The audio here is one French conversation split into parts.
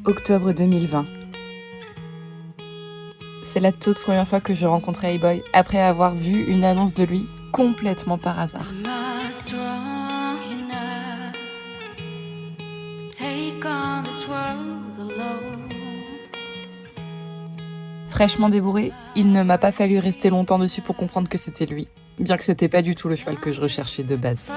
Octobre 2020. C'est la toute première fois que je rencontrais Hey-Boy après avoir vu une annonce de lui complètement par hasard. Fraîchement débourré, il ne m'a pas fallu rester longtemps dessus pour comprendre que c'était lui, bien que c'était pas du tout le cheval que je recherchais de base.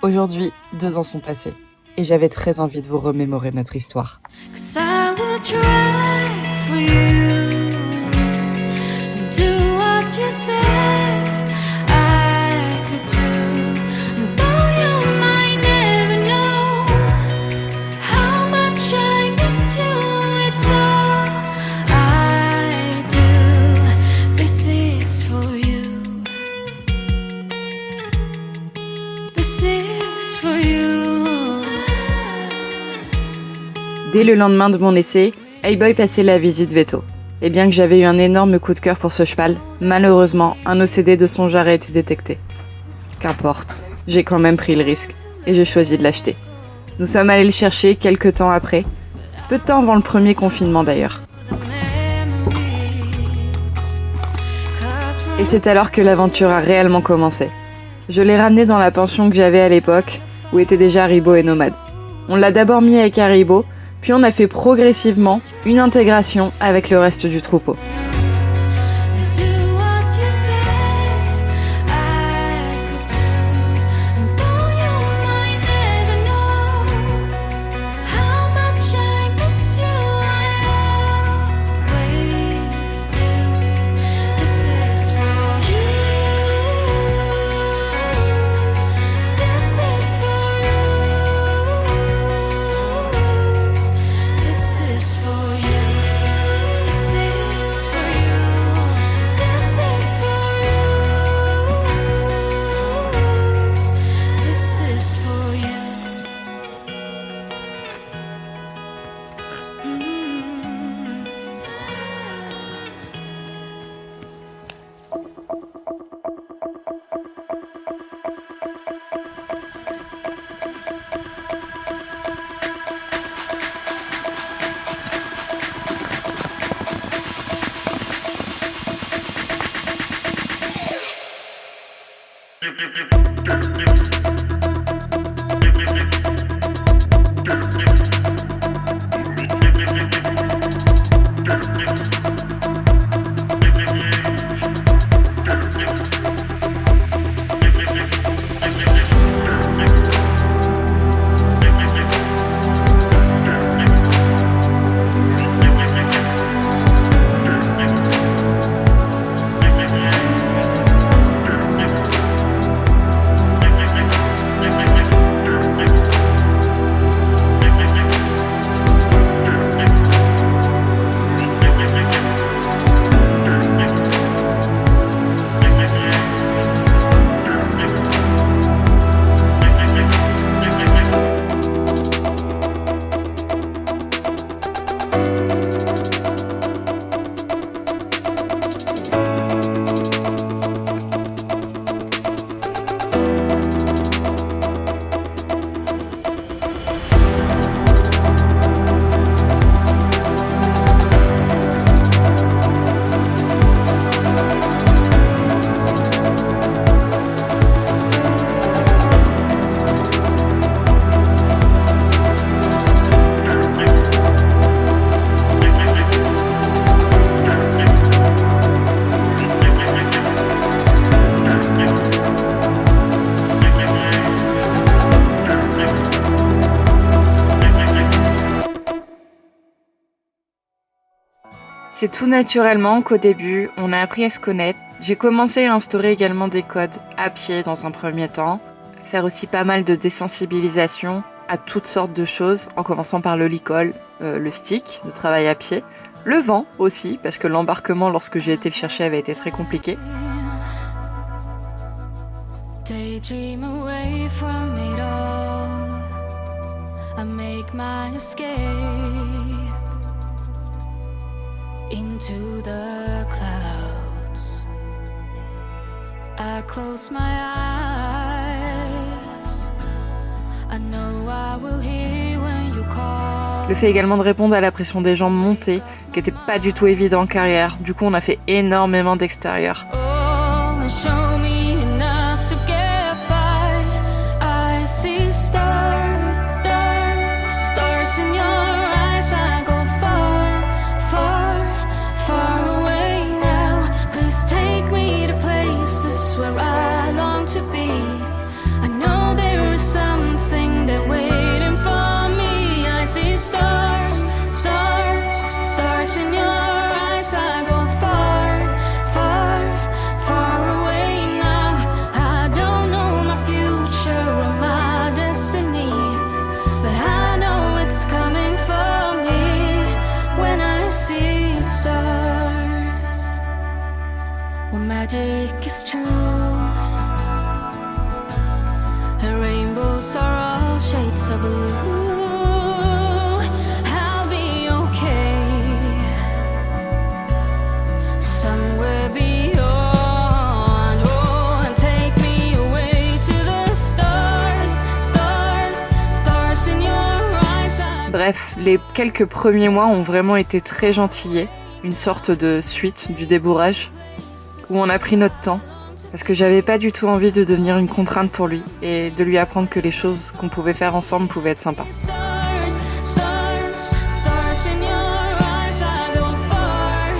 Aujourd'hui, 2 ans sont passés, et j'avais très envie de vous remémorer notre histoire. Dès le lendemain de mon essai, Hey-Boy passait la visite veto. Et bien que j'avais eu un énorme coup de cœur pour ce cheval, malheureusement, un OCD de son jarret a été détecté. Qu'importe, j'ai quand même pris le risque, et j'ai choisi de l'acheter. Nous sommes allés le chercher quelques temps après, peu de temps avant le premier confinement d'ailleurs. Et c'est alors que l'aventure a réellement commencé. Je l'ai ramené dans la pension que j'avais à l'époque, où étaient déjà Haribo et Nomade. On l'a d'abord mis avec Haribo, puis on a fait progressivement une intégration avec le reste du troupeau. C'est tout naturellement qu'au début, on a appris à se connaître. J'ai commencé à instaurer également des codes à pied dans un premier temps, faire aussi pas mal de désensibilisation à toutes sortes de choses, en commençant par le licol, le stick, de travail à pied, le vent aussi, parce que l'embarquement lorsque j'ai été le chercher avait été très compliqué. Daydream away from it all. I make my escape into the clouds. I close my eyes. I know I will hear when you call. Le fait également de répondre à la pression des jambes montées, qui était pas du tout évident en carrière. Du coup, on a fait énormément d'extérieur. Oh, show me enough to get by. I see stars, stars, stars in your eyes. I go far, far, far away now. Please take me to places where I long to be. I know there is something that waiting for me. I see stars, stars, stars in your eyes. I go far, far, far away now. I don't know my future or my destiny, but I know it's coming for me when I see stars. When magic is true, and rainbows are all shades of blue. I'll be okay somewhere beyond. Oh, and take me away to the stars, stars, stars in your eyes. Bref, les quelques premiers mois ont vraiment été très gentillés. Une sorte de suite du débourrage, où on a pris notre temps. Parce que j'avais pas du tout envie de devenir une contrainte pour lui et de lui apprendre que les choses qu'on pouvait faire ensemble pouvaient être sympas. Stars, stars, stars in your eyes. I go far,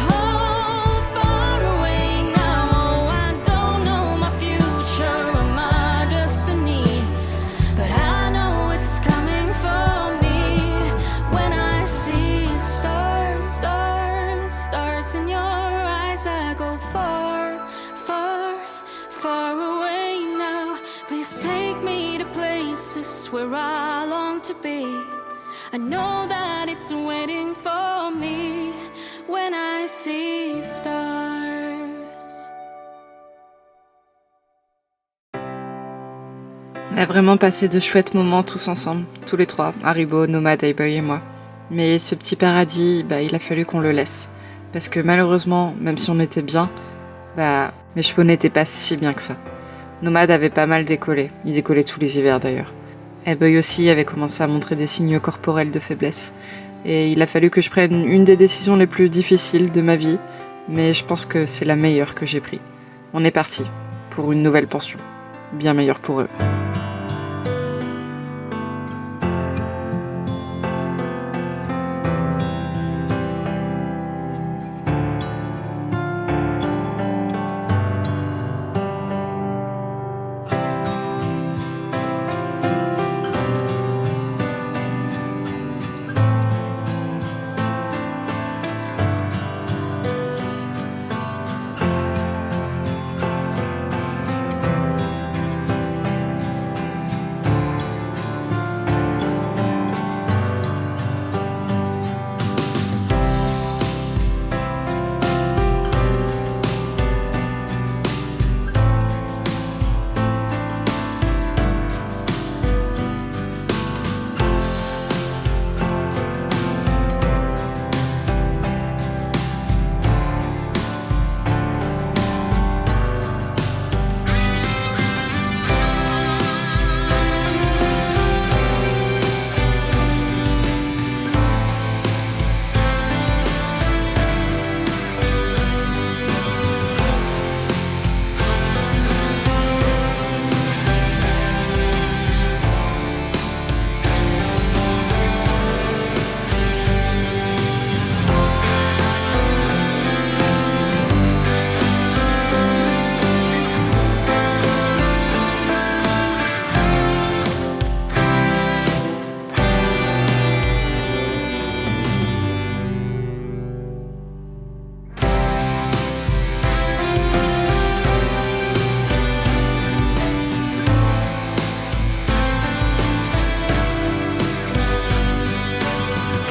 oh, far away now. I don't know my future or my destiny, but I know it's coming for me when I see stars, stars, stars in your eyes. I go far, far, far away now. Please take me to places where I long to be. I know that it's waiting for me when I see stars. On a vraiment passé de chouettes moments tous ensemble, tous les trois, Haribo, Nomad, Hey-Boy et moi. Mais ce petit paradis, il a fallu qu'on le laisse. Parce que malheureusement, même si on était bien, mes cheveux n'étaient pas si bien que ça. Nomad avait pas mal décollé, il décollait tous les hivers d'ailleurs. Hey-Boy aussi avait commencé à montrer des signes corporels de faiblesse. Et il a fallu que je prenne une des décisions les plus difficiles de ma vie, mais je pense que c'est la meilleure que j'ai prise. On est parti pour une nouvelle pension, bien meilleure pour eux.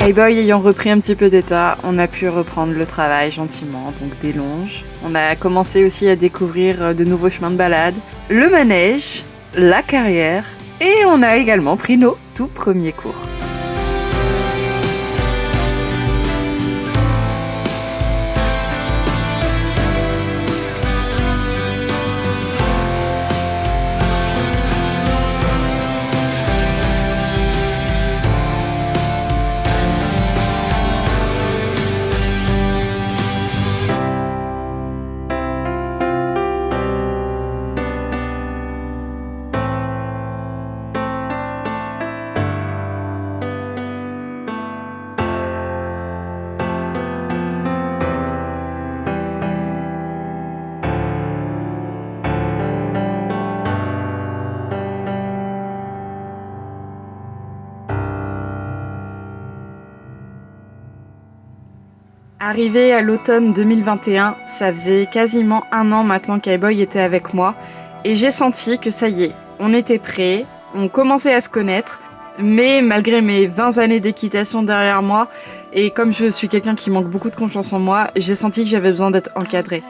Hey-Boy ayant repris un petit peu d'état, on a pu reprendre le travail gentiment, donc des longes. On a commencé aussi à découvrir de nouveaux chemins de balade, le manège, la carrière, et on a également pris nos tout premiers cours. Arrivé à l'automne 2021, ça faisait quasiment 1 an maintenant qu'Highboy était avec moi, et j'ai senti que ça y est, on était prêts, on commençait à se connaître, mais malgré mes 20 années d'équitation derrière moi, et comme je suis quelqu'un qui manque beaucoup de confiance en moi, j'ai senti que j'avais besoin d'être encadrée.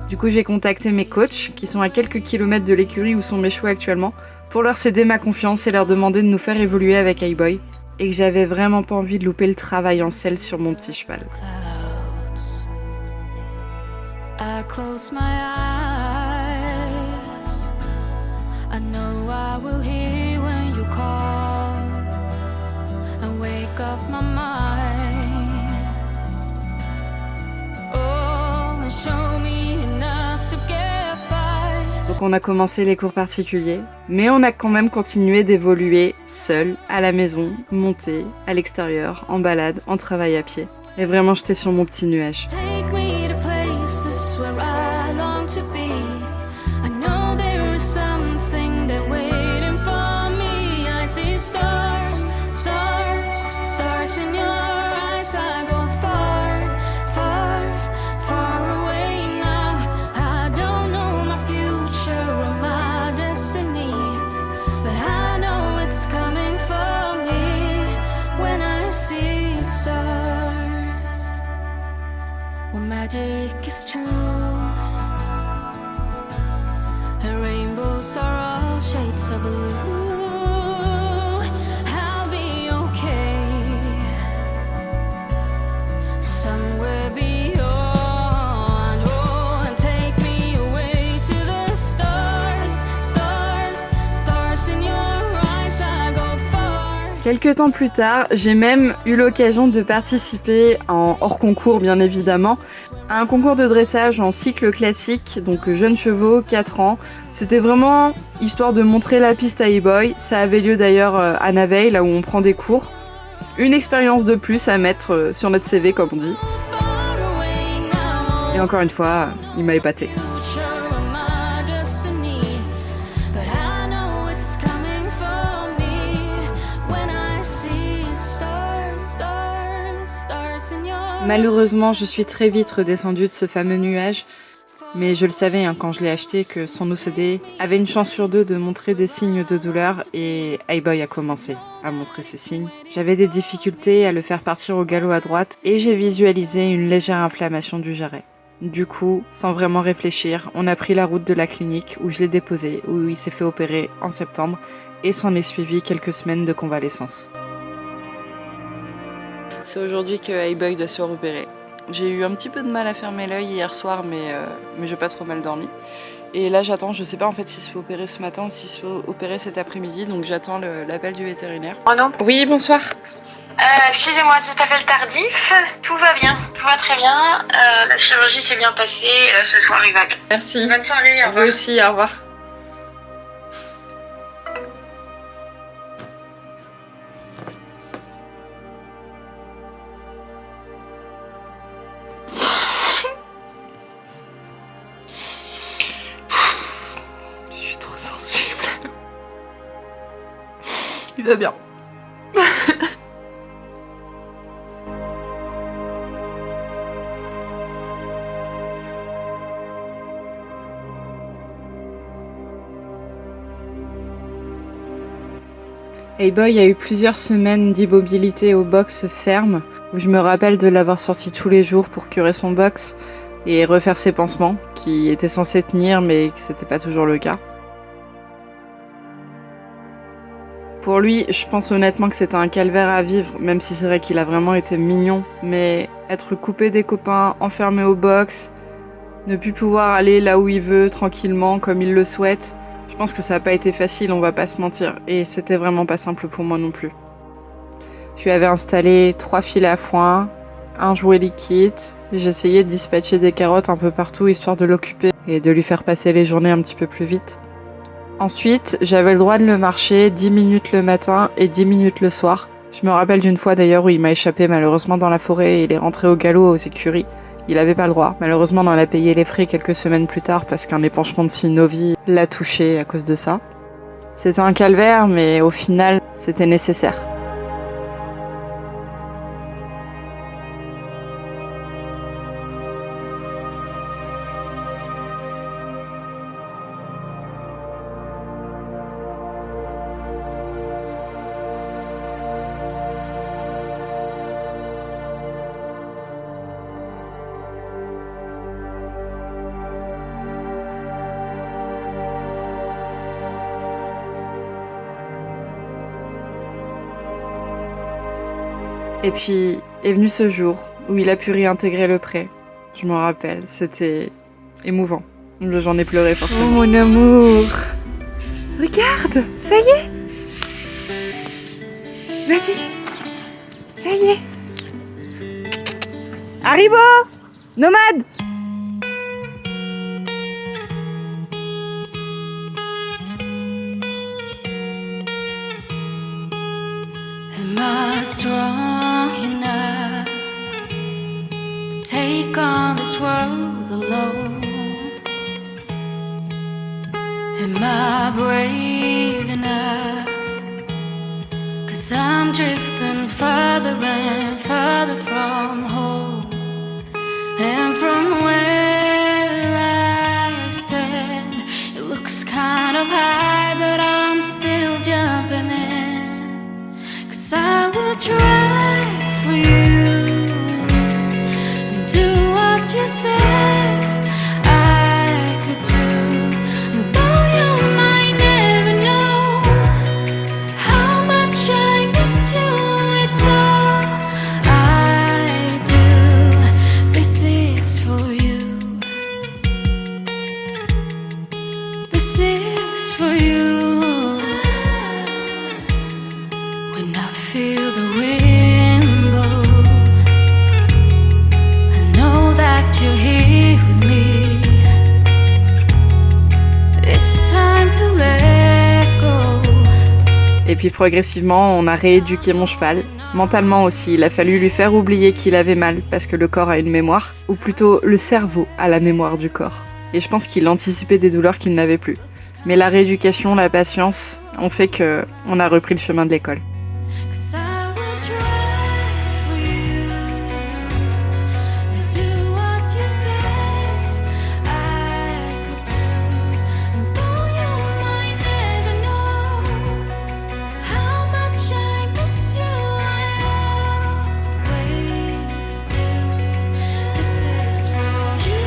Du coup, j'ai contacté mes coachs, qui sont à quelques kilomètres de l'écurie où sont mes chevaux actuellement, pour leur céder ma confiance et leur demander de nous faire évoluer avec Highboy, et que j'avais vraiment pas envie de louper le travail en selle sur mon petit cheval. I close my eyes. I know I will hear when you call and wake up my mind. Oh, and show me enough to get by. Donc on a commencé les cours particuliers, mais on a quand même continué d'évoluer seul, à la maison, monter, à l'extérieur, en balade, en travail à pied. Et vraiment j'étais sur mon petit nuage. Take me to places where I long to be. I know there is something that waiting for me. I see stars, stars, stars in your eyes. I go far, far, far away now. I don't know my future or my destiny, but I know it's coming for me when I see stars. When magic is true, and rainbows are all shades of blue, I'll be okay. Somewhere beyond, oh, and take me away to the stars, stars, stars in your eyes. I go far. Quelques temps plus tard, j'ai même eu l'occasion de participer en hors concours bien évidemment, à un concours de dressage en cycle classique, donc jeunes chevaux, 4 ans. C'était vraiment histoire de montrer la piste à Highboy. Ça avait lieu d'ailleurs à Naveil, là où on prend des cours. Une expérience de plus à mettre sur notre CV comme on dit. Far away now. Et encore une fois, il m'a épaté. Future of my destiny, but I know it's coming for me when I see stars, stars, stars in your Malheureusement, je suis très vite redescendue de ce fameux nuage, mais je le savais quand je l'ai acheté que son OCD avait une chance sur 2 de montrer des signes de douleur et Highboy a commencé à montrer ces signes. J'avais des difficultés à le faire partir au galop à droite et j'ai visualisé une légère inflammation du jarret. Du coup, sans vraiment réfléchir, on a pris la route de la clinique où je l'ai déposé, où il s'est fait opérer en septembre et s'en est suivi quelques semaines de convalescence. C'est aujourd'hui que Highboy doit se faire opérer. J'ai eu un petit peu de mal à fermer l'œil hier soir, mais j'ai pas trop mal dormi. Et là j'attends, je sais pas en fait s'il se fait opérer ce matin ou s'il se fait opérer cet après-midi, donc j'attends l'appel du vétérinaire. Oh non. Oui, bonsoir. Excusez-moi de cet appel tardif. Tout va bien, tout va très bien. La chirurgie s'est bien passée. Ce soir, il va bien. Merci. Bonne soirée, au Vous revoir. aussi, au revoir. Je suis trop sensible. Il va bien. Highboy a eu plusieurs semaines d'immobilité au box ferme, où je me rappelle de l'avoir sorti tous les jours pour curer son box et refaire ses pansements, qui étaient censés tenir mais que c'était pas toujours le cas. Pour lui, je pense honnêtement que c'était un calvaire à vivre, même si c'est vrai qu'il a vraiment été mignon, mais être coupé des copains, enfermé au box, ne plus pouvoir aller là où il veut tranquillement comme il le souhaite, je pense que ça n'a pas été facile, on va pas se mentir, et c'était vraiment pas simple pour moi non plus. Je lui avais installé 3 filets à foin, un jouet liquide, et j'essayais de dispatcher des carottes un peu partout histoire de l'occuper et de lui faire passer les journées un petit peu plus vite. Ensuite, j'avais le droit de le marcher 10 minutes le matin et 10 minutes le soir. Je me rappelle d'une fois d'ailleurs où il m'a échappé malheureusement dans la forêt et il est rentré au galop aux écuries. Il avait pas le droit. Malheureusement, on en a payé les frais quelques semaines plus tard parce qu'un épanchement de synovie l'a touché à cause de ça. C'était un calvaire, mais au final, c'était nécessaire. Et puis est venu ce jour où il a pu réintégrer le pré. Je m'en rappelle, c'était émouvant. J'en ai pleuré forcément. Oh mon amour! Regarde! Ça y est! Vas-y! Ça y est! Haribo! Nomade! Am I strong enough to take on this world alone? Am I brave enough? 'Cause I'm drifting further and further from home. And from where I stand, it looks kind of high, but I'm still jumping in. 'Cause I will try for you and do what you said I could do. And though you might never know how much I miss you, it's all I do. This is for you. This is for you. When I feel the wind blow, I know that you're here with me. It's time to let go. Et puis progressivement, on a rééduqué mon cheval. Mentalement aussi, il a fallu lui faire oublier qu'il avait mal parce que le corps a une mémoire, ou plutôt le cerveau a la mémoire du corps. Et je pense qu'il anticipait des douleurs qu'il n'avait plus. Mais la rééducation, la patience ont fait que on a repris le chemin de l'école. 'Cause I will try for you and do what you said I could do. And though you might never know how much I miss you, I always do. This is for you.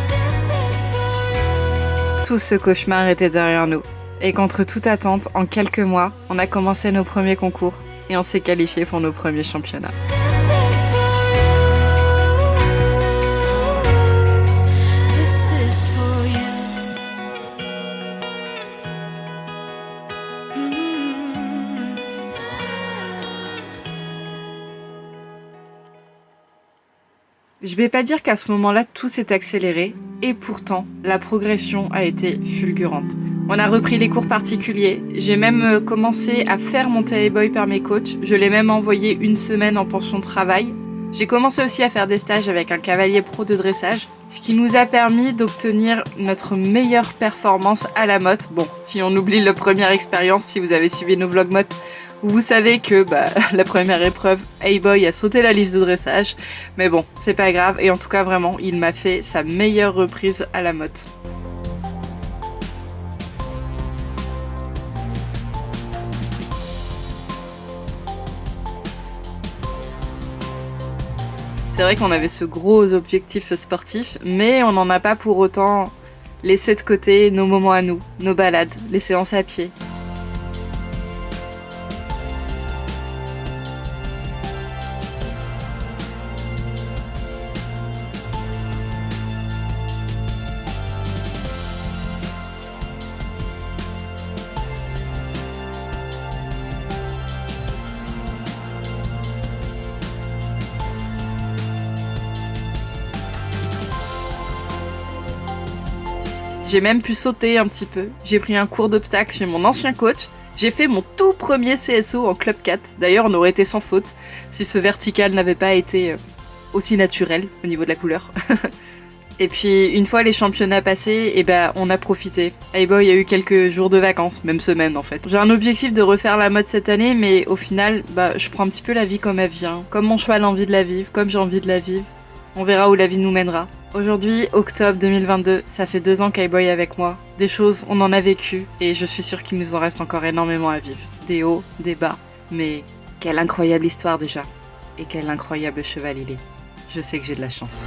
This is for you. Tout ce cauchemar était derrière nous. Et contre toute attente, en quelques mois, on a commencé nos premiers concours et on s'est qualifié pour nos premiers championnats. This is for you. This is for you. Je vais pas dire qu'à ce moment-là, tout s'est accéléré, et pourtant, la progression a été fulgurante. On a repris les cours particuliers, j'ai même commencé à faire monter les boys par mes coachs, je l'ai même envoyé une semaine en pension de travail. J'ai commencé aussi à faire des stages avec un cavalier pro de dressage, ce qui nous a permis d'obtenir notre meilleure performance à la motte. Bon, si on oublie la première expérience, si vous avez suivi nos vlogs motte, vous savez que la première épreuve, A-Boy a sauté la liste de dressage. Mais bon, c'est pas grave. Et en tout cas, vraiment, il m'a fait sa meilleure reprise à la motte. C'est vrai qu'on avait ce gros objectif sportif, mais on n'en a pas pour autant laissé de côté nos moments à nous, nos balades, les séances à pied. J'ai même pu sauter un petit peu. J'ai pris un cours d'obstacle chez mon ancien coach. J'ai fait mon tout premier CSO en Club 4. D'ailleurs, on aurait été sans faute si ce vertical n'avait pas été aussi naturel au niveau de la couleur. Et puis, une fois les championnats passés, on a profité. A-Boy a eu quelques jours de vacances, même semaine en fait. J'ai un objectif de refaire la mode cette année, mais au final, je prends un petit peu la vie comme elle vient. Comme mon cheval a envie de la vivre, comme j'ai envie de la vivre. On verra où la vie nous mènera. Aujourd'hui, octobre 2022, ça fait 2 ans qu'A-Boy est avec moi. Des choses, on en a vécu, et je suis sûre qu'il nous en reste encore énormément à vivre. Des hauts, des bas. Mais quelle incroyable histoire déjà. Et quel incroyable cheval il est. Je sais que j'ai de la chance.